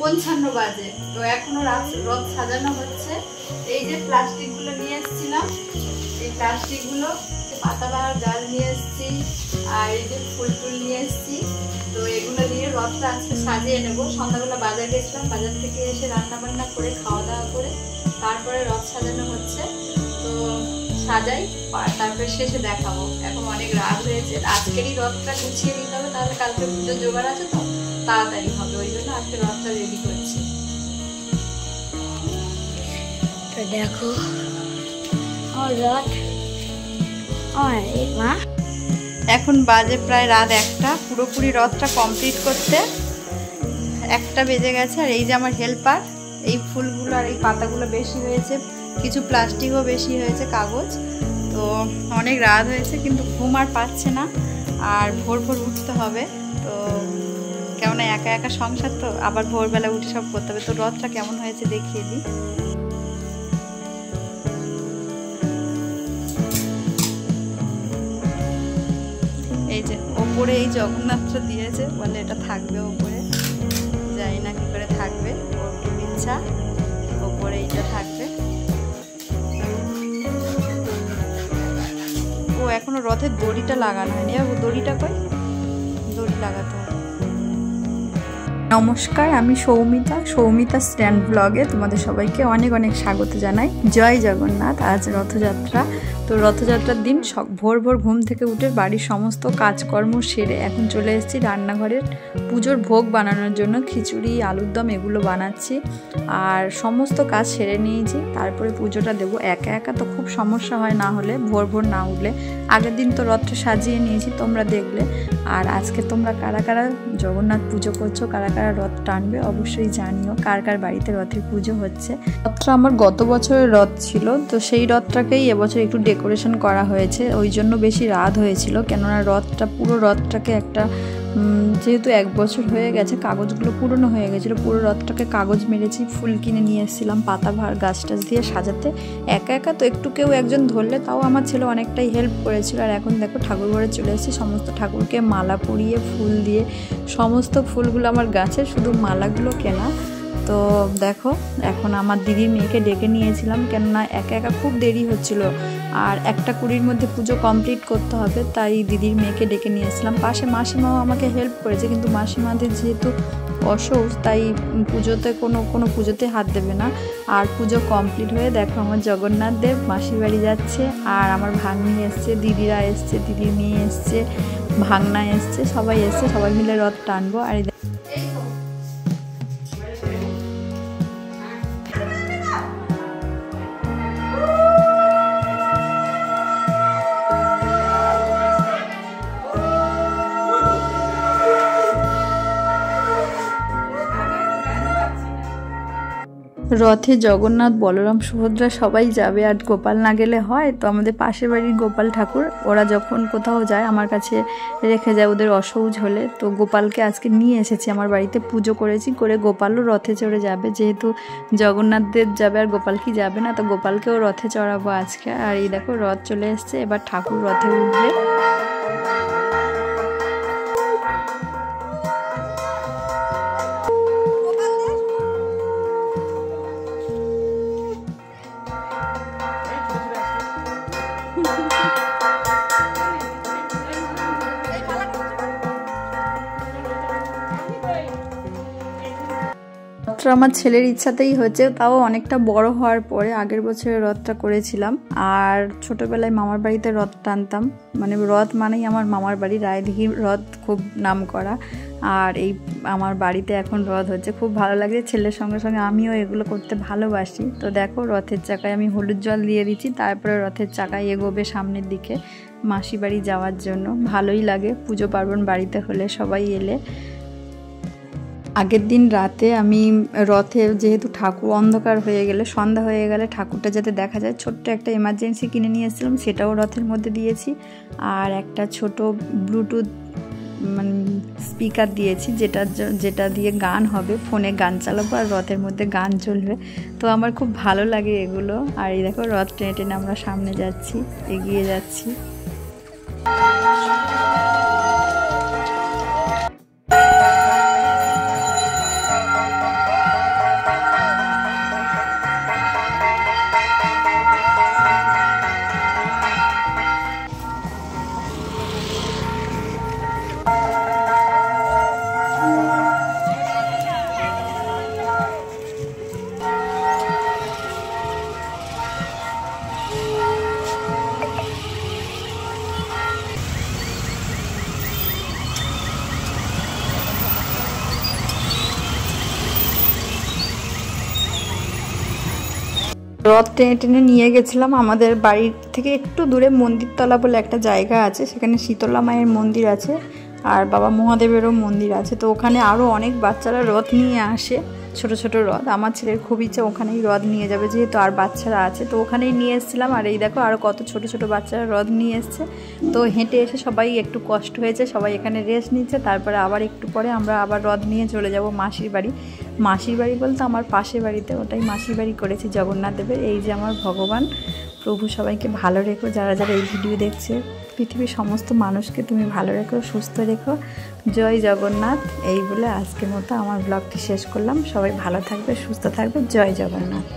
55 বাজে। তো এখনো রথ সাজানো হচ্ছে। এই যে প্লাস্টিকগুলো নিয়ে এসেছিলাম, এই প্লাস্টিকগুলো পাতাবাহার গাছ নিয়ে এসেছি, আর এই যে ফুল টুল নিয়ে এসেছি। তো এগুলো দিয়ে রথটা আজকে সাজিয়ে নেবো। সন্ধ্যাবেলা বাজার গেছিলাম, বাজার থেকে এসে রান্না বান্না করে খাওয়া দাওয়া করে তারপরে রথ সাজানো হচ্ছে। তো সাজাই, তারপরে শেষে দেখাবো। এখন অনেক রাত হয়েছে, আজকেরই রথটা গুছিয়ে নিতে হবে, তাহলে কালকে পুজো জোগাড় আছে তো তাড়াতাড়ি হবে, ওই জন্য আজকে রথটা রেডি করছি। তো দেখো আমার রথ, মা এখন বাজে প্রায় রাত 1টা, পুরোপুরি রথটা কমপ্লিট করতে 1টা বেজে গেছে। আর এই যে আমার হেল্পার, এই ফুলগুলো আর এই পাতাগুলো বেশি হয়েছে, কিছু প্লাস্টিকও বেশি হয়েছে, কাগজ। তো অনেক রাত হয়েছে, কিন্তু ঘুম আর পাচ্ছে না, আর ভোর ভোর উঠতে হবে। তো কেমন একা একা সংসার, তো আবার ভোরবেলা উঠে সব করতে হবে। তো রথটা কেমন হয়েছে দেখিয়ে দিই। এই যে ওপরে এই জগন্নাথটা দিয়েছে, বলে এটা থাকবে ওপরে, জানি না কি করে থাকবে, ওর খুব ইচ্ছা ওপরে এইটা থাকবে। ও এখনো রথের দড়িটা লাগানো হয়নি, দড়িটা কই, দড়ি লাগাতে হবে। নমস্কার, আমি সৌমিতা স্ট্যান্ড ব্লগে তোমাদের সবাইকে অনেক অনেক স্বাগত জানাই। জয় জগন্নাথ। আজ রথযাত্রা। তো রথযাত্রার দিন ভোর ভোর ঘুম থেকে উঠে বাড়ির সমস্ত কাজকর্ম সেরে এখন চলে এসেছি রান্নাঘরের পুজোর ভোগ বানানোর জন্য। খিচুড়ি, আলুর দম এগুলো বানাচ্ছি, আর সমস্ত কাজ সেরে নিয়েছি। তারপরে পুজোটা দেবো। একা একা তো খুব সমস্যা হয়, না হলে ভোর ভোর না উঠলে। আগের দিন তো রথটা সাজিয়ে নিয়েছি, তোমরা দেখলে। আর আজকে তোমরা কারা কারা জগন্নাথ পুজো করছো, কারা কারা রথ টানবে অবশ্যই জানিও, কার কার বাড়িতে রথের পুজো হচ্ছে। রথটা আমার গত বছরের রথ ছিল, তো সেই রথটাকেই এবছর একটু ডেকোরেশন করা হয়েছে, ওই জন্য বেশি রাত হয়েছিল। কেননা পুরো রথটাকে একটা যেহেতু 1 বছর হয়ে গেছে, কাগজগুলো পুরনো হয়ে গেছিলো, পুরো রথটাকে কাগজ মেরেছি, ফুল কিনে নিয়ে এসেছিলাম পাতাবাহার গাছ টাছ দিয়ে সাজাতে। একা একা তো একটু কেউ একজন ধরলে, তাও আমার ছেলে অনেকটাই হেল্প করেছিল। আর এখন দেখো ঠাকুর ঘরে চলে এসেছি, সমস্ত ঠাকুরকে মালা পরিয়ে ফুল দিয়ে, সমস্ত ফুলগুলো আমার গাছের, শুধু মালাগুলো কেনা। তো দেখো এখন আমার দিদির মেয়েকে ডেকে নিয়েছিলাম, কেননা একা একা খুব দেরি হচ্ছিল, আর 1:20 মধ্যে পুজো কমপ্লিট করতে হবে, তাই দিদির মেয়েকে ডেকে নিয়েছিলাম। পাশে মাসিমাও আমাকে হেল্প করেছে, কিন্তু মাসিমাদের যেহেতু অসুখ, তাই পুজোতে কোনো পুজোতে হাত দেবে না। আর পুজো কমপ্লিট হয়ে দেখো আমার জগন্নাথ দেব মাসির বাড়ি যাচ্ছে, আর আমার ভাগ্নি এসছে, দিদিরা এসছে, দিদির মেয়ে এসছে, ভাগনা এসছে, সবাই এসছে, সবাই মিলে রথ টানবো। আর রথে জগন্নাথ, বলরাম, সুভদ্রা সবাই যাবে, আর গোপাল না গেলে হয়? তো আমাদের পাশের বাড়ির গোপাল ঠাকুর, ওরা যখন কোথাও যায় আমার কাছে রেখে যায় ওদের অসৌচ হলে। তো গোপালকে আজকে নিয়ে এসেছি আমার বাড়িতে, পুজো করেছি, করে গোপালও রথে চড়ে যাবে। যেহেতু জগন্নাথ দেব যাবে আর গোপাল কি যাবে না, তো গোপালকেও রথে চড়াবো আজকে। আর এই দেখো রথ চলে এসছে, এবার ঠাকুর রথে উঠবে। রথটা আমার ছেলের ইচ্ছাতেই হচ্ছে, তাও অনেকটা বড় হওয়ার পরে। আগের বছরে রথটা করেছিলাম, আর ছোটবেলায় মামার বাড়িতে রথ টানতাম। মানে রথ মানেই আমার মামার বাড়ি, রায়দিঘির রথ খুব নাম করা। আর এই আমার বাড়িতে এখন রথ হচ্ছে, খুব ভালো লাগে। ছেলের সঙ্গে সঙ্গে আমিও এগুলো করতে ভালোবাসি। তো দেখো রথের চাকায় আমি হলুদ জল দিয়ে দিচ্ছি, তারপরে রথের চাকায় এগোবে সামনের দিকে মাসি বাড়ি যাওয়ার জন্য। ভালোই লাগে পুজো পার্বণ বাড়িতে হলে, সবাই এলে। আগের দিন রাতে আমি রথে, যেহেতু ঠাকুর অন্ধকার হয়ে গেলে, সন্ধ্যা হয়ে গেলে ঠাকুরটা যাতে দেখা যায়, ছোট্ট একটা এমার্জেন্সি কিনে নিয়ে এসেছিলাম, সেটাও রথের মধ্যে দিয়েছি। আর একটা ছোট ব্লুটুথ মানে স্পিকার দিয়েছি, যেটা দিয়ে গান হবে, ফোনে গান চালাবো আর রথের মধ্যে গান চলবে। তো আমার খুব ভালো লাগে এগুলো। আর এই দেখো রথ টেনে টেনে আমরা সামনে যাচ্ছি, এগিয়ে যাচ্ছি। রথ টেনে টেনে নিয়ে গেছিলাম আমাদের বাড়ির থেকে একটু দূরে মন্দিরতলা বলে একটা জায়গা আছে, সেখানে শীতলা মায়ের মন্দির আছে আর বাবা মহাদেবেরও মন্দির আছে। তো ওখানে আরও অনেক বাচ্চারা রথ নিয়ে আসে, ছোট ছোট রথ। আমার ছেলের খুব ইচ্ছা ওখানেই রথ নিয়ে যাবে, যেহেতু আর বাচ্চারা আছে, তো ওখানেই নিয়ে এসেছিলাম। আর এই দেখো আরও কত ছোট ছোট বাচ্চারা রথ নিয়ে এসছে। তো হেঁটে এসে সবাই একটু কষ্ট হয়েছে, সবাই এখানে রেস্ট নিচ্ছে। তারপরে আবার একটু পরে আমরা আবার রথ নিয়ে চলে যাব মাসির বাড়ি। মাসির বাড়ি বলতে আমার পাশের বাড়িতে, ওটাই মাসির বাড়ি করেছি জগন্নাথ দেবের। এই যে আমার ভগবান, প্রভু সবাইকে ভালো রেখো, যারা যারা এই ভিডিও দেখছে, পৃথিবীর সমস্ত মানুষকে তুমি ভালো রেখো, সুস্থ রেখো, জয় জগন্নাথ। এই বলে আজকের মতো আমার ব্লগটি শেষ করলাম। সবাই ভালো থাকবে, সুস্থ থাকবে, জয় জগন্নাথ।